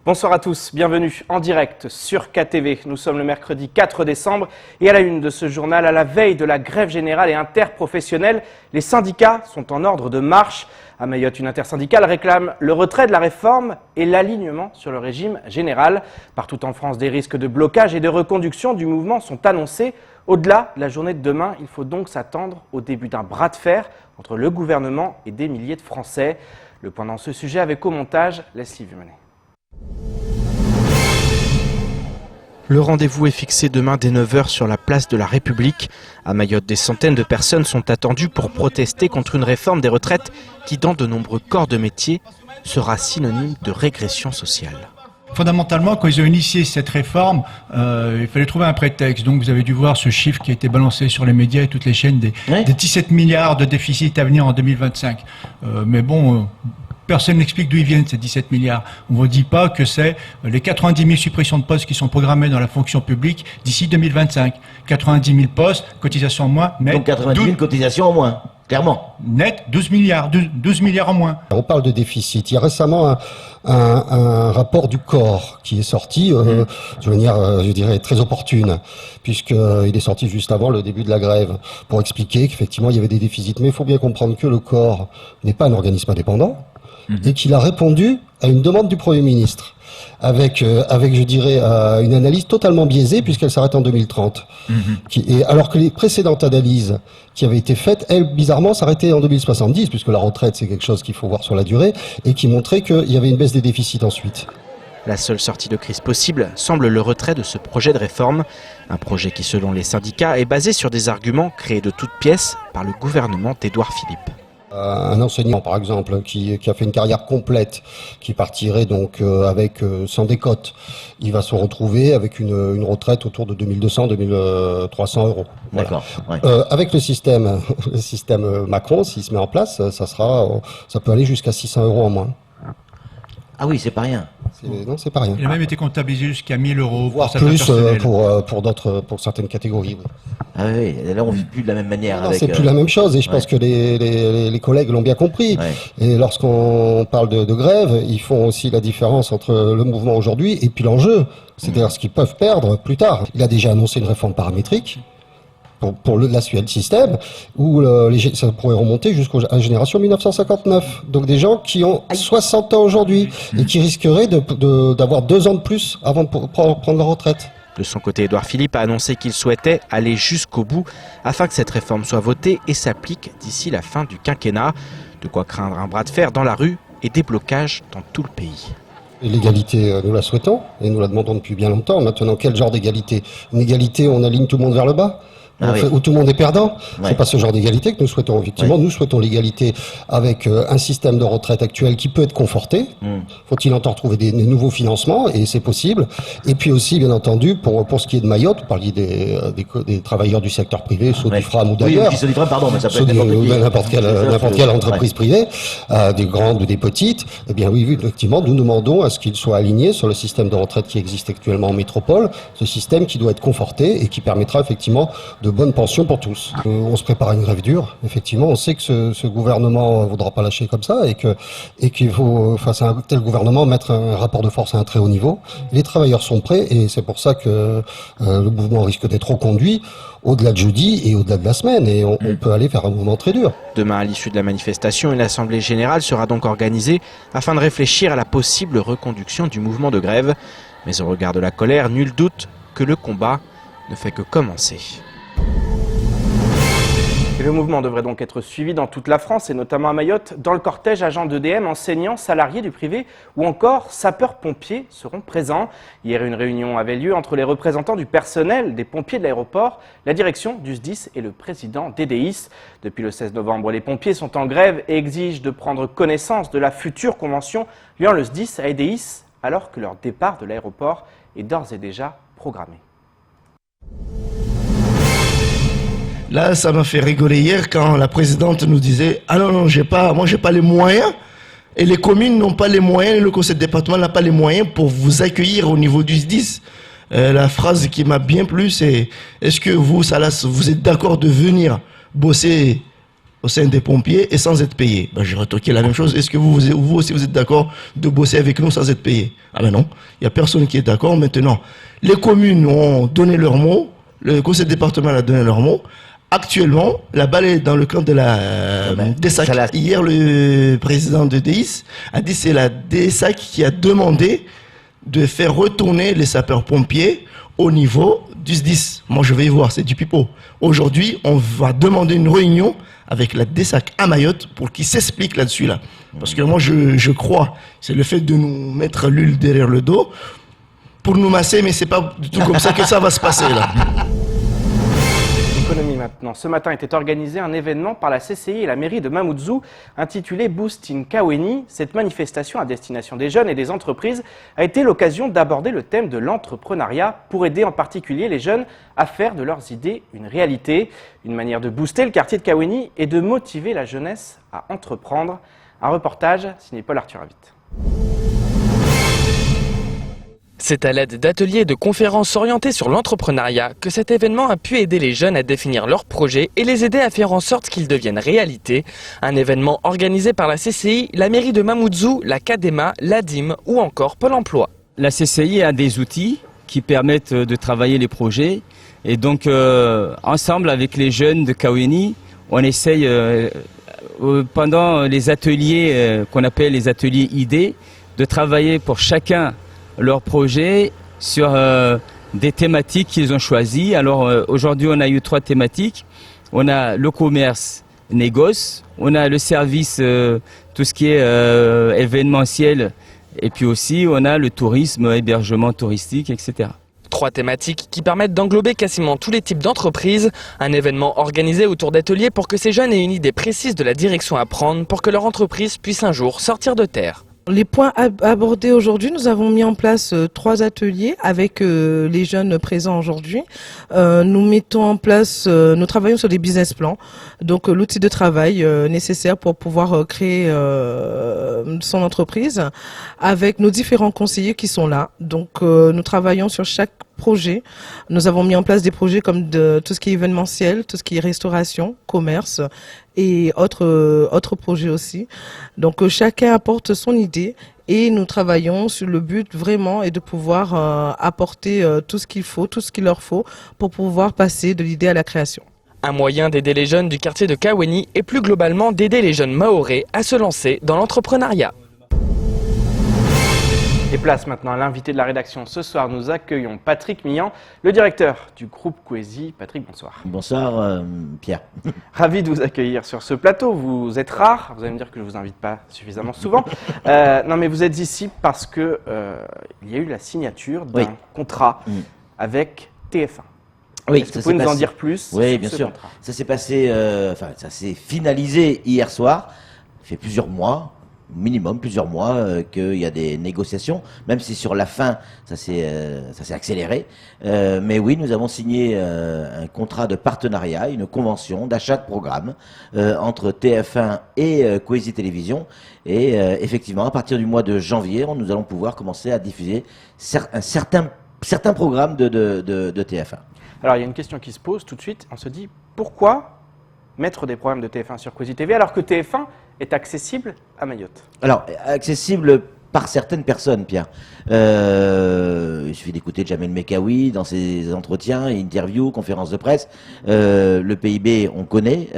Bonsoir à tous, bienvenue en direct sur KTV. Nous sommes le mercredi 4 décembre et à la une de ce journal, à la veille de la grève générale et interprofessionnelle, les syndicats sont en ordre de marche. À Mayotte, une intersyndicale réclame le retrait de la réforme et l'alignement sur le régime général. Partout en France, des risques de blocage et de reconduction du mouvement sont annoncés. Au-delà de la journée de demain, il faut donc s'attendre au début d'un bras de fer entre le gouvernement et des milliers de Français. Le point dans ce sujet avec au montage Leslie Vumenet. Le rendez-vous est fixé demain dès 9h sur la place de la République. À Mayotte, des centaines de personnes sont attendues pour protester contre une réforme des retraites qui, dans de nombreux corps de métier, sera synonyme de régression sociale. Fondamentalement, quand ils ont initié cette réforme, il fallait trouver un prétexte. Donc vous avez dû voir ce chiffre qui a été balancé sur les médias et toutes les chaînes des 17 milliards de déficit à venir en 2025. Mais bon... Personne n'explique d'où ils viennent ces 17 milliards. On ne dit pas que c'est les 90 000 suppressions de postes qui sont programmées dans la fonction publique d'ici 2025. 90 000 postes, cotisations en moins, net. Donc 90 000 cotisations en moins, clairement. Net, 12 milliards en moins. On parle de déficit. Il y a récemment un rapport du corps qui est sorti de manière, je dirais, très opportune, puisqu'il est sorti juste avant le début de la grève, pour expliquer qu'effectivement il y avait des déficits. Mais il faut bien comprendre que le corps n'est pas un organisme indépendant. Et qu'il a répondu à une demande du Premier ministre, avec je dirais, une analyse totalement biaisée, puisqu'elle s'arrête en 2030. Alors que les précédentes analyses qui avaient été faites, elles, bizarrement, s'arrêtaient en 2070, puisque la retraite, c'est quelque chose qu'il faut voir sur la durée, et qui montraient qu'il y avait une baisse des déficits ensuite. La seule sortie de crise possible semble le retrait de ce projet de réforme. Un projet qui, selon les syndicats, est basé sur des arguments créés de toutes pièces par le gouvernement d'Édouard Philippe. Un enseignant, par exemple, qui a fait une carrière complète, qui partirait donc sans décote, il va se retrouver avec une retraite autour de 2200-2300 euros. Voilà. D'accord. Ouais. Avec le système Macron, s'il se met en place, ça peut aller jusqu'à 600 euros en moins. Ah oui, c'est pas rien. Non, c'est pas rien. Il a même été comptabilisé jusqu'à 1000 euros. Voire plus pour certaines catégories. Oui. Ah oui, là on vit plus de la même manière. Non, c'est plus la même chose et je pense que les collègues l'ont bien compris. Ouais. Et lorsqu'on parle de grève, ils font aussi la différence entre le mouvement aujourd'hui et puis l'enjeu, c'est-à-dire ce qu'ils peuvent perdre plus tard. Il a déjà annoncé une réforme paramétrique pour la suite du système, où ça pourrait remonter jusqu'à la génération 1959. Donc des gens qui ont 60 ans aujourd'hui et qui risqueraient d'avoir 2 ans de plus avant de prendre leur retraite. De son côté, Édouard Philippe a annoncé qu'il souhaitait aller jusqu'au bout afin que cette réforme soit votée et s'applique d'ici la fin du quinquennat. De quoi craindre un bras de fer dans la rue et des blocages dans tout le pays. L'égalité, nous la souhaitons et nous la demandons depuis bien longtemps. Maintenant, quel genre d'égalité? Une égalité où on aligne tout le monde vers le bas? Où tout le monde est perdant. C'est pas ce genre d'égalité que nous souhaitons. Effectivement, nous souhaitons l'égalité avec un système de retraite actuel qui peut être conforté. Faut-il encore trouver des nouveaux financements, et c'est possible. Et puis aussi, bien entendu, pour ce qui est de Mayotte, vous parliez des travailleurs du secteur privé, Sodifram ou d'ailleurs. Oui, Sodifram, pardon, mais ça peut être n'importe quelle entreprise privée, des grandes ou des petites. Eh bien oui, effectivement, nous demandons à ce qu'ils soient alignés sur le système de retraite qui existe actuellement en métropole, ce système qui doit être conforté et qui permettra effectivement de bonnes pensions pour tous. On se prépare à une grève dure. Effectivement, on sait que ce gouvernement ne voudra pas lâcher comme ça et qu'il faut, face à un tel gouvernement, mettre un rapport de force à un très haut niveau. Les travailleurs sont prêts et c'est pour ça que le mouvement risque d'être reconduit au-delà de jeudi et au-delà de la semaine. Et on peut aller faire un mouvement très dur. Demain, à l'issue de la manifestation, une assemblée générale sera donc organisée afin de réfléchir à la possible reconduction du mouvement de grève. Mais au regard de la colère, nul doute que le combat ne fait que commencer. Et le mouvement devrait donc être suivi dans toute la France et notamment à Mayotte. Dans le cortège, agents d'EDM, enseignants, salariés du privé ou encore sapeurs-pompiers seront présents. Hier, une réunion avait lieu entre les représentants du personnel des pompiers de l'aéroport, la direction du SDIS et le président d'EDIS. Depuis le 16 novembre, les pompiers sont en grève et exigent de prendre connaissance de la future convention liant le SDIS à EDIS alors que leur départ de l'aéroport est d'ores et déjà programmé. Là, ça m'a fait rigoler hier quand la présidente nous disait « Ah non, moi j'ai pas les moyens et les communes n'ont pas les moyens, le conseil de département n'a pas les moyens pour vous accueillir au niveau du SDIS. » La phrase qui m'a bien plu, c'est « Est-ce que vous, Salas, vous êtes d'accord de venir bosser au sein des pompiers et sans être payé. Ben, j'ai retoqué la même chose. Est-ce que vous aussi vous êtes d'accord de bosser avec nous sans être payé? Ah ben non, il n'y a personne qui est d'accord. Maintenant, les communes ont donné leur mot, le conseil départemental a donné leur mot. Actuellement, la balle est dans le camp de la DESAC. Hier, le président de DEIS a dit que c'est la DESAC qui a demandé de faire retourner les sapeurs-pompiers au niveau du SDIS. Moi, je vais y voir, c'est du pipeau. Aujourd'hui, on va demander une réunion avec la DESAC à Mayotte pour qu'ils s'expliquent là-dessus. Là. Parce que moi, je crois, c'est le fait de nous mettre l'huile derrière le dos pour nous masser, mais c'est pas du tout comme ça que ça va se passer là. Économie maintenant. Ce matin était organisé un événement par la CCI et la mairie de Mamoudzou intitulé Boost in Kaweni. Cette manifestation à destination des jeunes et des entreprises a été l'occasion d'aborder le thème de l'entrepreneuriat pour aider en particulier les jeunes à faire de leurs idées une réalité. Une manière de booster le quartier de Kaweni et de motiver la jeunesse à entreprendre. Un reportage signé Paul Arthur Avit. C'est à l'aide d'ateliers et de conférences orientées sur l'entrepreneuriat que cet événement a pu aider les jeunes à définir leurs projets et les aider à faire en sorte qu'ils deviennent réalité. Un événement organisé par la CCI, la mairie de Mamoudzou, la CADEMA, l'ADIM ou encore Pôle emploi. La CCI a des outils qui permettent de travailler les projets et donc ensemble avec les jeunes de Kaweni, on essaye pendant les ateliers qu'on appelle les ateliers idées de travailler pour chacun leur projet sur des thématiques qu'ils ont choisies. Alors aujourd'hui on a eu 3 thématiques. On a le commerce, négoce, on a le service, tout ce qui est événementiel, et puis aussi on a le tourisme, hébergement touristique, etc. 3 thématiques qui permettent d'englober quasiment tous les types d'entreprises. Un événement organisé autour d'ateliers pour que ces jeunes aient une idée précise de la direction à prendre pour que leur entreprise puisse un jour sortir de terre. Les points abordés aujourd'hui, nous avons mis en place 3 ateliers avec les jeunes présents aujourd'hui. Nous mettons en place, nous travaillons sur des business plans, donc l'outil de travail nécessaire pour pouvoir créer son entreprise avec nos différents conseillers qui sont là. Donc nous travaillons sur chaque projet. Nous avons mis en place des projets comme tout ce qui est événementiel, tout ce qui est restauration, commerce et autres projets aussi. Donc chacun apporte son idée et nous travaillons sur le but vraiment est de pouvoir apporter tout ce qu'il faut, tout ce qu'il leur faut pour pouvoir passer de l'idée à la création. Un moyen d'aider les jeunes du quartier de Kaweni et plus globalement d'aider les jeunes mahorais à se lancer dans l'entrepreneuriat. Et place maintenant à l'invité de la rédaction. Ce soir, nous accueillons Patrick Millan, le directeur du groupe Coesi. Patrick, bonsoir. Bonsoir, Pierre. Ravi de vous accueillir sur ce plateau. Vous êtes rare. Vous allez me dire que je ne vous invite pas suffisamment souvent. Non, mais vous êtes ici parce que il y a eu la signature d'un contrat avec TF1. Oui, est-ce que vous pouvez nous en dire plus? Oui, bien sûr. Contrat. Ça s'est passé, ça s'est finalisé hier soir. Ça fait plusieurs mois. Minimum plusieurs mois qu'il y a des négociations, même si sur la fin ça s'est accéléré. Mais oui, nous avons signé un contrat de partenariat, une convention d'achat de programmes entre TF1 et Coesi Télévision. Et effectivement, à partir du mois de janvier, nous allons pouvoir commencer à diffuser certains programmes de TF1. Alors il y a une question qui se pose tout de suite. On se dit pourquoi mettre des programmes de TF1 sur Coesi TV alors que TF1 est accessible à Mayotte? Alors, accessible par certaines personnes, Pierre. Il suffit d'écouter Jamel Mekaoui dans ses entretiens, interviews, conférences de presse. Le PIB, on connaît.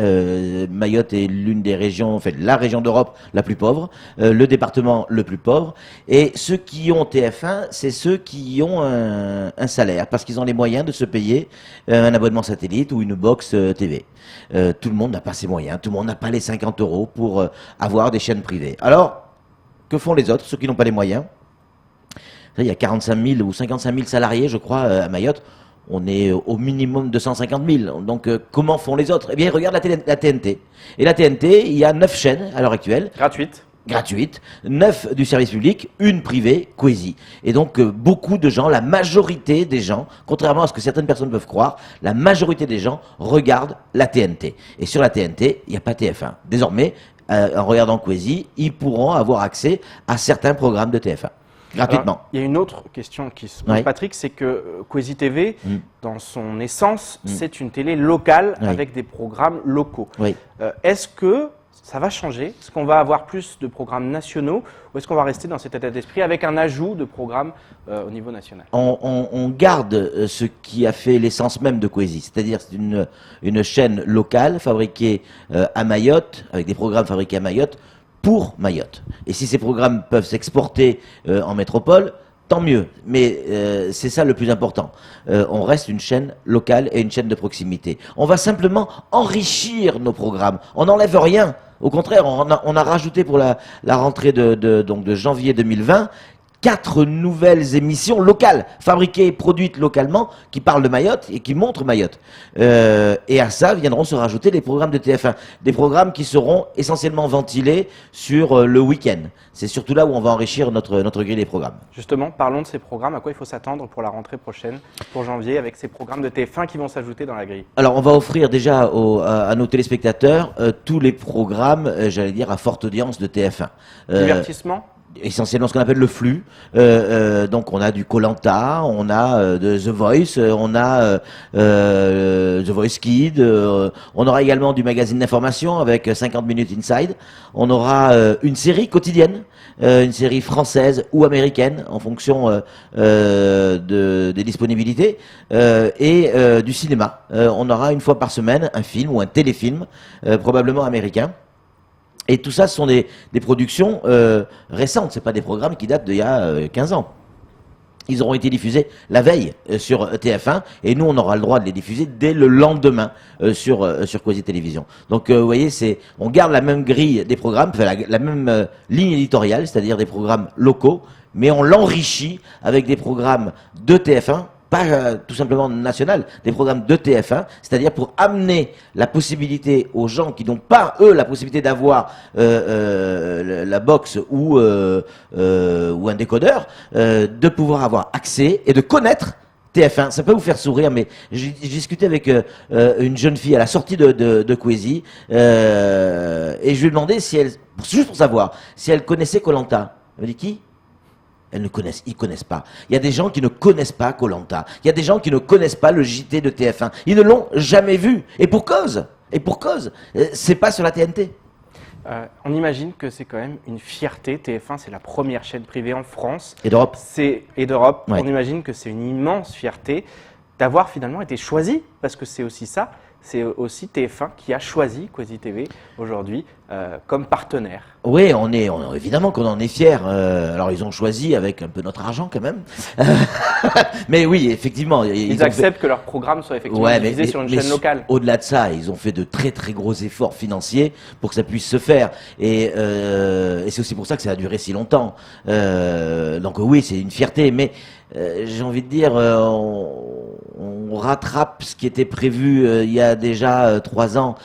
Mayotte est l'une des régions, en fait, la région d'Europe la plus pauvre, le département le plus pauvre. Et ceux qui ont TF1, c'est ceux qui ont un salaire, parce qu'ils ont les moyens de se payer un abonnement satellite ou une box TV. Tout le monde n'a pas ces moyens, tout le monde n'a pas les 50 € pour avoir des chaînes privées. Alors, que font les autres, ceux qui n'ont pas les moyens? Il y a 45 000 ou 55 000 salariés, je crois, à Mayotte. On est au minimum de 150 000. Donc, comment font les autres? Eh bien, ils regardent la TNT. Et la TNT, il y a 9 chaînes à l'heure actuelle. Gratuite, 9 du service public, une privée, Coesi. Et donc, beaucoup de gens, la majorité des gens, contrairement à ce que certaines personnes peuvent croire, la majorité des gens regardent la TNT. Et sur la TNT, il n'y a pas TF1. Désormais, en regardant Coesi, ils pourront avoir accès à certains programmes de TF1. gratuitement. Alors, il y a une autre question qui se pose, Oui. Patrick, c'est que Kwezi TV, dans son essence, c'est une télé locale Oui. avec des programmes locaux. Oui. Est-ce que ça va changer? Est-ce qu'on va avoir plus de programmes nationaux ou est-ce qu'on va rester dans cet état d'esprit avec un ajout de programmes au niveau national? On garde ce qui a fait l'essence même de Kwezi, c'est-à-dire c'est une chaîne locale fabriquée à Mayotte, avec des programmes fabriqués à Mayotte pour Mayotte. Et si ces programmes peuvent s'exporter en métropole, tant mieux. Mais c'est ça le plus important. On reste une chaîne locale et une chaîne de proximité. On va simplement enrichir nos programmes. On n'enlève rien. Au contraire, on a rajouté pour la rentrée donc de janvier 2020 4 nouvelles émissions locales, fabriquées et produites localement, qui parlent de Mayotte et qui montrent Mayotte. Et à ça viendront se rajouter les programmes de TF1. Des programmes qui seront essentiellement ventilés sur le week-end. C'est surtout là où on va enrichir notre grille des programmes. Justement, parlons de ces programmes. À quoi il faut s'attendre pour la rentrée prochaine, pour janvier, avec ces programmes de TF1 qui vont s'ajouter dans la grille? Alors, on va offrir déjà à nos téléspectateurs tous les programmes, j'allais dire, à forte audience de TF1. Divertissement? Essentiellement ce qu'on appelle le flux. Donc on a du Koh-Lanta, on a de The Voice, on a The Voice Kid, on aura également du magazine d'information avec 50 minutes inside. On aura une série quotidienne, une série française ou américaine en fonction des disponibilités, et du cinéma. On aura une fois par semaine un film ou un téléfilm, probablement américain. Et tout ça, ce sont des productions récentes, c'est pas des programmes qui datent d'il y a 15 ans. Ils auront été diffusés la veille sur TF1 et nous, on aura le droit de les diffuser dès le lendemain sur Kwezi Télévision. Donc, vous voyez, on garde la même grille des programmes, enfin, la même ligne éditoriale, c'est-à-dire des programmes locaux, mais on l'enrichit avec des programmes de TF1, pas tout simplement national, des programmes de TF1, c'est-à-dire pour amener la possibilité aux gens qui n'ont pas, eux, la possibilité d'avoir la box ou un décodeur, de pouvoir avoir accès et de connaître TF1. Ça peut vous faire sourire, mais j'ai discuté avec une jeune fille à la sortie de Kwezi, et je lui ai demandé si elle, juste pour savoir, si elle connaissait Koh-Lanta. Elle m'a dit qui? Ils connaissent pas. Il y a des gens qui ne connaissent pas Koh-Lanta. Il y a des gens qui ne connaissent pas le JT de TF1. Ils ne l'ont jamais vu. Et pour cause. C'est pas sur la TNT. On imagine que c'est quand même une fierté. TF1, c'est la première chaîne privée en France. Et d'Europe. Et d'Europe. Ouais. On imagine que c'est une immense fierté d'avoir finalement été choisi, parce que c'est aussi ça. C'est aussi TF1 qui a choisi Kwezi TV aujourd'hui comme partenaire. Oui, évidemment qu'on en est fiers. Alors ils ont choisi avec un peu notre argent quand même. Mais oui, effectivement. Ils acceptent que leurs programmes soient effectivement diffusés sur une chaîne locale. Au-delà de ça, ils ont fait de très très gros efforts financiers pour que ça puisse se faire. Et c'est aussi pour ça que ça a duré si longtemps. Donc oui, c'est une fierté. Mais j'ai envie de dire, on rattrape ce qui était prévu il y a déjà 3 ans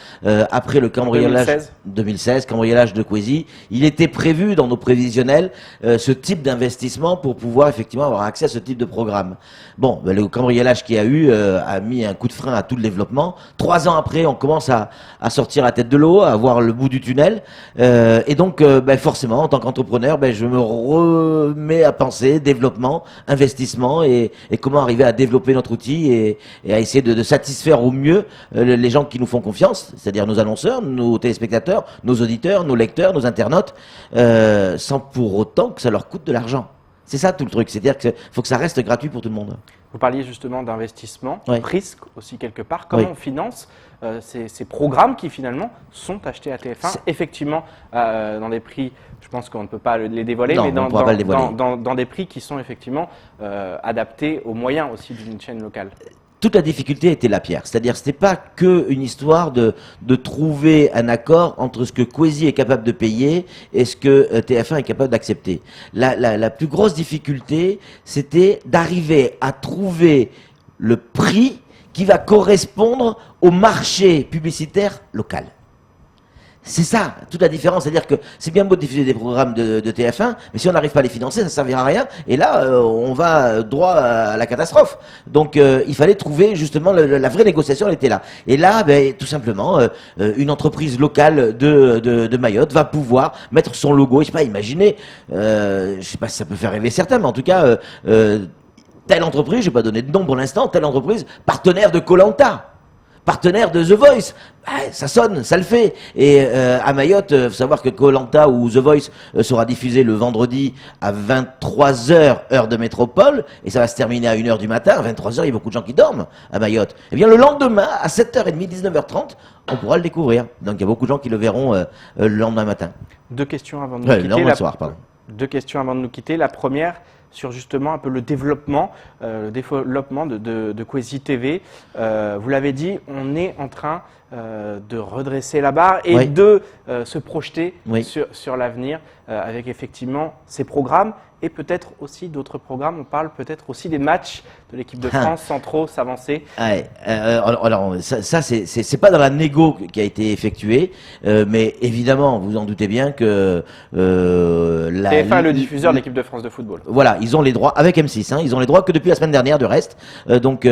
après le cambriolage. 2016, cambriolage de Kwezi. Il était prévu dans nos prévisionnels ce type d'investissement pour pouvoir effectivement avoir accès à ce type de programme. Bon, le cambriolage qu'il y a eu a mis un coup de frein à tout le développement. 3 ans après, on commence à sortir la tête de l'eau, à voir le bout du tunnel. Et donc, forcément, en tant qu'entrepreneur, je me remets à penser développement, investissement et comment arriver à développer notre outil et à essayer de satisfaire au mieux les gens qui nous font confiance, c'est-à-dire nos annonceurs, nos téléspectateurs, nos auditeurs, nos lecteurs, nos internautes, sans pour autant que ça leur coûte de l'argent. C'est ça tout le truc, c'est-à-dire qu'il faut que ça reste gratuit pour tout le monde. Vous parliez justement d'investissement, Oui. risque aussi quelque part. Comment on finance ces programmes qui finalement sont achetés à TF1, effectivement dans des prix, je pense qu'on ne peut pas les dévoiler, Non, mais on ne pourra pas le dévoiler. dans des prix qui sont effectivement adaptés aux moyens aussi d'une chaîne locale. Toute la difficulté était la pierre, c'est-à-dire c'était pas que une histoire de trouver un accord entre ce que Kwezi est capable de payer et ce que TF1 est capable d'accepter. La plus grosse difficulté, c'était d'arriver à trouver le prix qui va correspondre au marché publicitaire local. C'est ça, toute la différence. C'est-à-dire que c'est bien beau de diffuser des programmes de TF1, mais si on n'arrive pas à les financer, ça ne servira à rien. Et là, on va droit à la catastrophe. Donc, il fallait trouver justement la vraie négociation, elle était là. Et là, ben, tout simplement, une entreprise locale de Mayotte va pouvoir mettre son logo. Je sais pas, imaginez, je sais pas si ça peut faire rêver certains, mais en tout cas, telle entreprise, je vais pas donner de nom pour l'instant, telle entreprise, partenaire de Koh-Lanta. Partenaire de The Voice, ça sonne, ça le fait. Et à Mayotte, faut savoir que Koh-Lanta ou The Voice sera diffusé le vendredi à 23h heure de métropole, et ça va se terminer à 1h du matin. À 23h, il y a beaucoup de gens qui dorment à Mayotte. Et bien le lendemain, à 7h30, 19h30, on pourra le découvrir. Donc il y a beaucoup de gens qui le verront le lendemain matin. Deux questions avant de nous quitter. Le lendemain soir, pardon. Deux questions avant de nous quitter. La première, sur justement un peu le développement de Kwezi TV. Vous l'avez dit, on est en train de redresser la barre et de se projeter sur l'avenir avec effectivement ces programmes et peut-être aussi d'autres programmes. On parle peut-être aussi des matchs de l'équipe de France sans trop s'avancer. Alors ça c'est pas dans la négo qui a été effectuée, mais évidemment vous en doutez bien que TF1 est le diffuseur de l'équipe de France de football. Voilà, ils ont les droits avec M6, ils ont les droits que depuis la semaine dernière de reste. Donc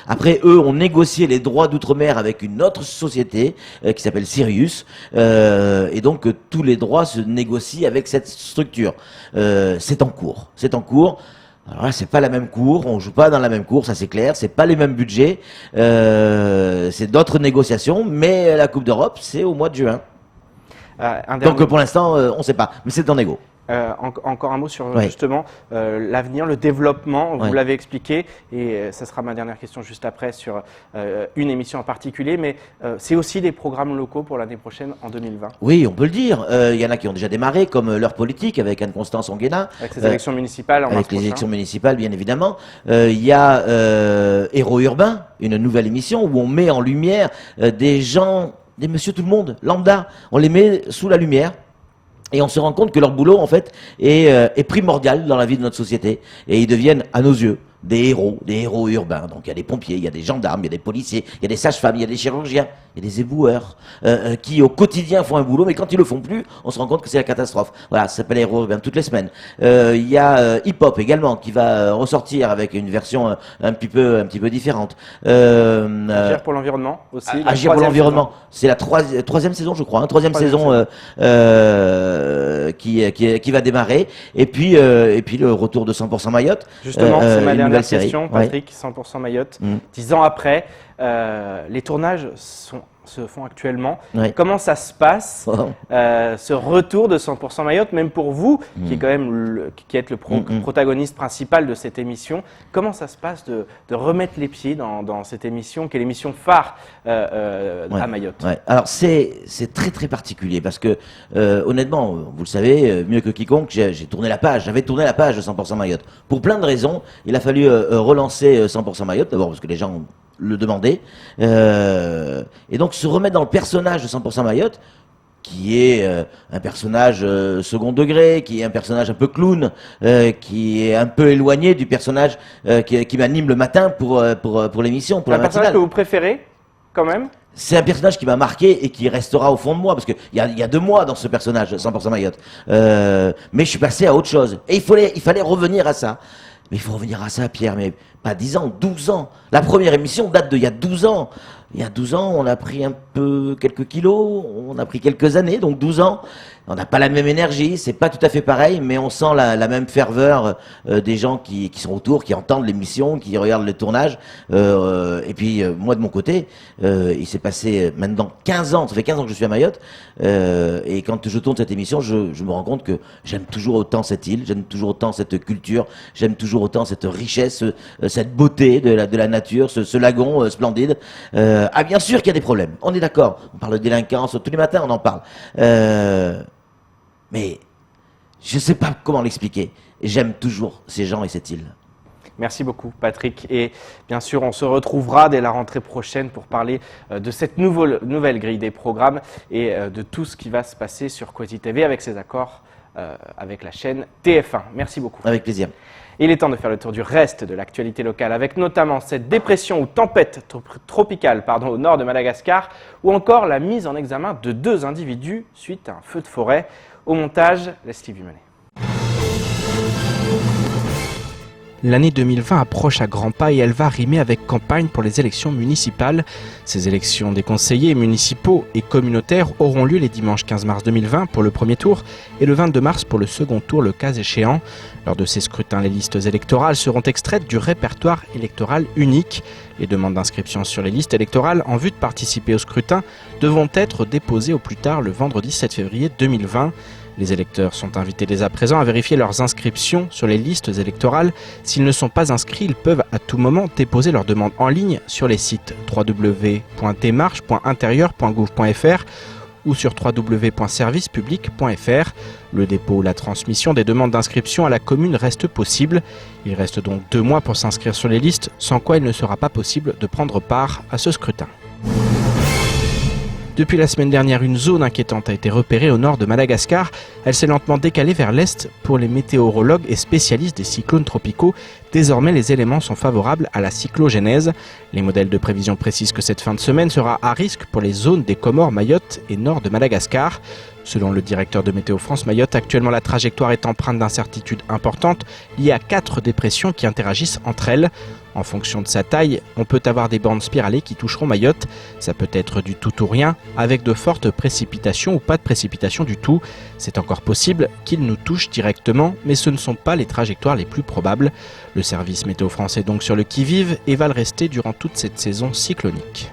après eux ont négocié les droits d'outre-mer avec une autre société qui s'appelle Sirius, et donc tous les droits se négocient avec cette structure. C'est en cours. Alors là, c'est pas la même cour, on joue pas dans la même cour, ça c'est clair, c'est pas les mêmes budgets, c'est d'autres négociations, mais la Coupe d'Europe, c'est au mois de juin. Donc pour l'instant, on sait pas, mais c'est en négo. Encore un mot sur justement l'avenir, le développement, vous l'avez expliqué, et ça sera ma dernière question juste après sur une émission en particulier, mais c'est aussi des programmes locaux pour l'année prochaine en 2020. Oui, on peut le dire. Il y en a qui ont déjà démarré, comme L'heure politique avec Anne-Constance Onguena. Avec les élections municipales en mars Avec les prochain. élections municipales, bien évidemment. Il y a Héros urbains, une nouvelle émission où on met en lumière des gens, des monsieur tout le monde, lambda, on les met sous la lumière. Et on se rend compte que leur boulot, en fait, est primordial dans la vie de notre société. Et ils deviennent, à nos yeux, des héros urbains. Donc il y a des pompiers, il y a des gendarmes, il y a des policiers, il y a des sages-femmes, il y a des chirurgiens, il y a des éboueurs qui au quotidien font un boulot, mais quand ils le font plus, on se rend compte que c'est la catastrophe. Voilà, ça s'appelle Héros urbains toutes les semaines. Il y a Hip Hop également qui va ressortir avec une version un petit peu différente. Agir pour l'environnement aussi. Agir pour l'environnement, c'est la troisième saison, je crois, troisième saison qui va démarrer. Et puis le retour de 100% Mayotte. Justement, c'est ma dernière série. question, Patrick, 100% Mayotte. 10 ans après, les tournages se font actuellement. Comment ça se passe, ce retour de 100% Mayotte, même pour vous, qui est quand même qui êtes le protagoniste principal de cette émission, comment ça se passe de remettre les pieds dans cette émission, qui est l'émission phare à Mayotte? Alors c'est très très particulier parce que honnêtement, vous le savez mieux que quiconque, j'avais tourné la page de 100% Mayotte. Pour plein de raisons, il a fallu relancer 100% Mayotte, d'abord parce que les gens le demander, et donc se remettre dans le personnage de 100% Mayotte, qui est un personnage second degré, qui est un personnage un peu clown, qui est un peu éloigné du personnage qui m'anime le matin pour l'émission, pour la matinale. Un personnage que vous préférez, quand même? C'est un personnage qui m'a marqué et qui restera au fond de moi, parce qu'il y a 2 mois dans ce personnage, 100% Mayotte. Mais je suis passé à autre chose. Et il fallait revenir à ça. Mais il faut revenir à ça, Pierre, mais pas 10 ans, 12 ans. La première émission date d'il y a 12 ans. Il y a 12 ans, on a pris quelques kilos, on a pris quelques années, donc 12 ans. On n'a pas la même énergie, c'est pas tout à fait pareil, mais on sent la même ferveur des gens qui sont autour, qui entendent l'émission, qui regardent le tournage. Et puis moi de mon côté, il s'est passé maintenant 15 ans, ça fait 15 ans que je suis à Mayotte, et quand je tourne cette émission, je me rends compte que j'aime toujours autant cette île, j'aime toujours autant cette culture, j'aime toujours autant cette richesse, cette beauté de la nature, ce lagon splendide. Bien sûr qu'il y a des problèmes, on est d'accord, on parle de délinquance, tous les matins on en parle. Mais je ne sais pas comment l'expliquer. J'aime toujours ces gens et cette île. Merci beaucoup, Patrick. Et bien sûr, on se retrouvera dès la rentrée prochaine pour parler de cette nouvelle grille des programmes et de tout ce qui va se passer sur Kwezi TV avec ses accords avec la chaîne TF1. Merci beaucoup. Avec plaisir. Il est temps de faire le tour du reste de l'actualité locale, avec notamment cette dépression ou tempête tropicale au nord de Madagascar, ou encore la mise en examen de 2 individus suite à un feu de forêt. Au montage, Leslie Vumenet. L'année 2020 approche à grands pas et elle va rimer avec campagne pour les élections municipales. Ces élections des conseillers municipaux et communautaires auront lieu les dimanches 15 mars 2020 pour le premier tour et le 22 mars pour le second tour, le cas échéant. Lors de ces scrutins, les listes électorales seront extraites du répertoire électoral unique. Les demandes d'inscription sur les listes électorales en vue de participer au scrutin devront être déposées au plus tard le vendredi 7 février 2020. Les électeurs sont invités dès à présent à vérifier leurs inscriptions sur les listes électorales. S'ils ne sont pas inscrits, ils peuvent à tout moment déposer leur demande en ligne sur les sites www.demarche.intérieur.gouv.fr ou sur www.servicepublic.fr. Le dépôt ou la transmission des demandes d'inscription à la commune reste possible. Il reste donc 2 mois pour s'inscrire sur les listes, sans quoi il ne sera pas possible de prendre part à ce scrutin. Depuis la semaine dernière, une zone inquiétante a été repérée au nord de Madagascar. Elle s'est lentement décalée vers l'est. Pour les météorologues et spécialistes des cyclones tropicaux, désormais les éléments sont favorables à la cyclogénèse. Les modèles de prévision précisent que cette fin de semaine sera à risque pour les zones des Comores, Mayotte et nord de Madagascar. Selon le directeur de Météo France Mayotte, actuellement la trajectoire est empreinte d'incertitudes importantes liées à 4 dépressions qui interagissent entre elles. En fonction de sa taille, on peut avoir des bandes spiralées qui toucheront Mayotte. Ça peut être du tout ou rien, avec de fortes précipitations ou pas de précipitations du tout. C'est encore possible qu'ils nous touchent directement, mais ce ne sont pas les trajectoires les plus probables. Le service Météo France est donc sur le qui-vive et va le rester durant toute cette saison cyclonique.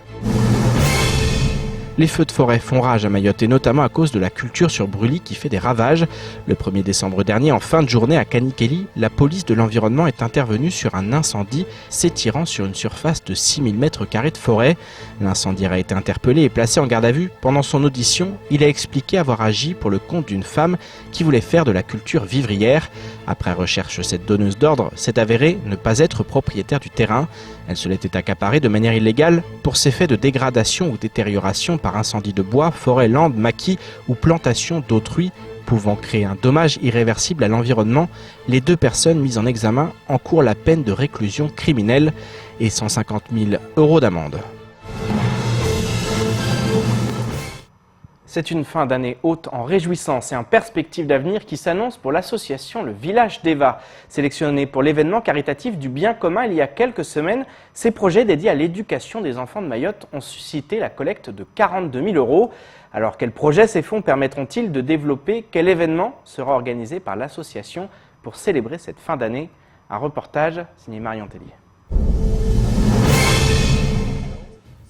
Les feux de forêt font rage à Mayotte et notamment à cause de la culture sur brûlis qui fait des ravages. Le 1er décembre dernier, en fin de journée à Kanikeli, la police de l'environnement est intervenue sur un incendie s'étirant sur une surface de 6000 m² de forêt. L'incendiaire a été interpellé et placé en garde à vue. Pendant son audition, il a expliqué avoir agi pour le compte d'une femme qui voulait faire de la culture vivrière. Après recherche, cette donneuse d'ordre s'est avérée ne pas être propriétaire du terrain. Elle se l'était accaparée de manière illégale pour ses faits de dégradation ou détérioration par incendie de bois, forêt, lande, maquis ou plantation d'autrui, pouvant créer un dommage irréversible à l'environnement. Les 2 personnes mises en examen encourent la peine de réclusion criminelle et 150 000 € d'amende. C'est une fin d'année haute en réjouissance et en perspective d'avenir qui s'annonce pour l'association Le Village d'Eva. Sélectionné pour l'événement caritatif du bien commun il y a quelques semaines, ces projets dédiés à l'éducation des enfants de Mayotte ont suscité la collecte de 42 000 €. Alors quels projets ces fonds permettront-ils de développer? Quel événement sera organisé par l'association pour célébrer cette fin d'année? Un reportage signé Marion Tellier.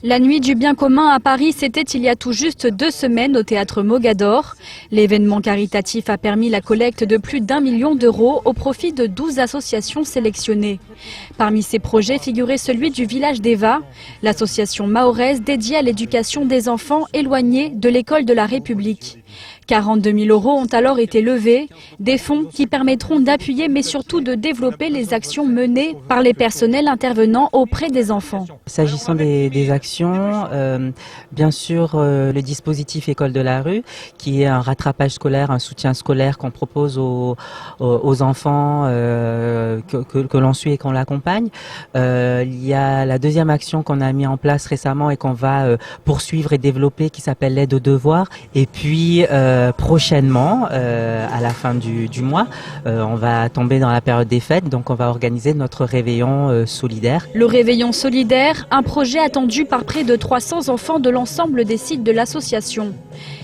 La nuit du bien commun à Paris, c'était il y a tout juste 2 semaines au théâtre Mogador. L'événement caritatif a permis la collecte de plus d'1 million d'euros au profit de 12 associations sélectionnées. Parmi ces projets figurait celui du Village d'Eva, l'association mahoraise dédiée à l'éducation des enfants éloignés de l'école de la République. 42 000 € ont alors été levés, des fonds qui permettront d'appuyer mais surtout de développer les actions menées par les personnels intervenant auprès des enfants. S'agissant des actions, bien sûr le dispositif École de la rue qui est un rattrapage scolaire, un soutien scolaire qu'on propose aux enfants que l'on suit et qu'on l'accompagne. Il y a la deuxième action qu'on a mis en place récemment et qu'on va poursuivre et développer qui s'appelle l'aide aux devoirs. Et puis prochainement, à la fin du mois, on va tomber dans la période des fêtes, donc on va organiser notre réveillon solidaire. Le réveillon solidaire, un projet attendu par près de 300 enfants de l'ensemble des sites de l'association.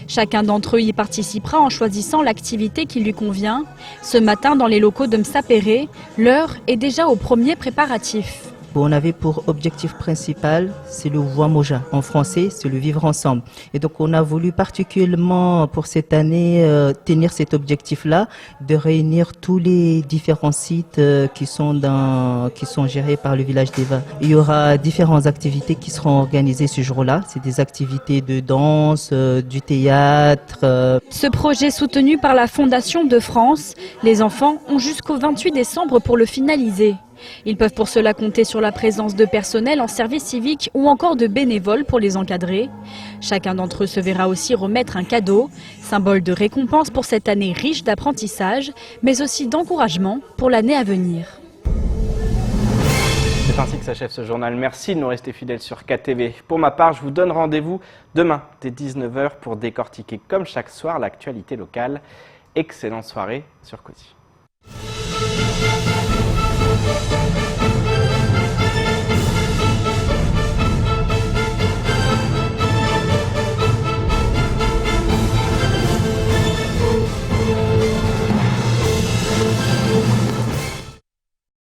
Chacun d'entre eux y participera en choisissant l'activité qui lui convient. Ce matin, dans les locaux de Msapéré, l'heure est déjà au premier préparatif. On avait pour objectif principal, c'est le Wamoja. En français, c'est le vivre ensemble. Et donc, on a voulu particulièrement pour cette année tenir cet objectif-là, de réunir tous les différents sites qui sont gérés par le Village d'Eva. Il y aura différentes activités qui seront organisées ce jour-là. C'est des activités de danse, du théâtre. Ce projet soutenu par la Fondation de France, les enfants ont jusqu'au 28 décembre pour le finaliser. Ils peuvent pour cela compter sur la présence de personnel en service civique ou encore de bénévoles pour les encadrer. Chacun d'entre eux se verra aussi remettre un cadeau, symbole de récompense pour cette année riche d'apprentissage, mais aussi d'encouragement pour l'année à venir. C'est ainsi que s'achève ce journal. Merci de nous rester fidèles sur KTV. Pour ma part, je vous donne rendez-vous demain dès 19 h pour décortiquer comme chaque soir l'actualité locale. Excellente soirée sur Cozy.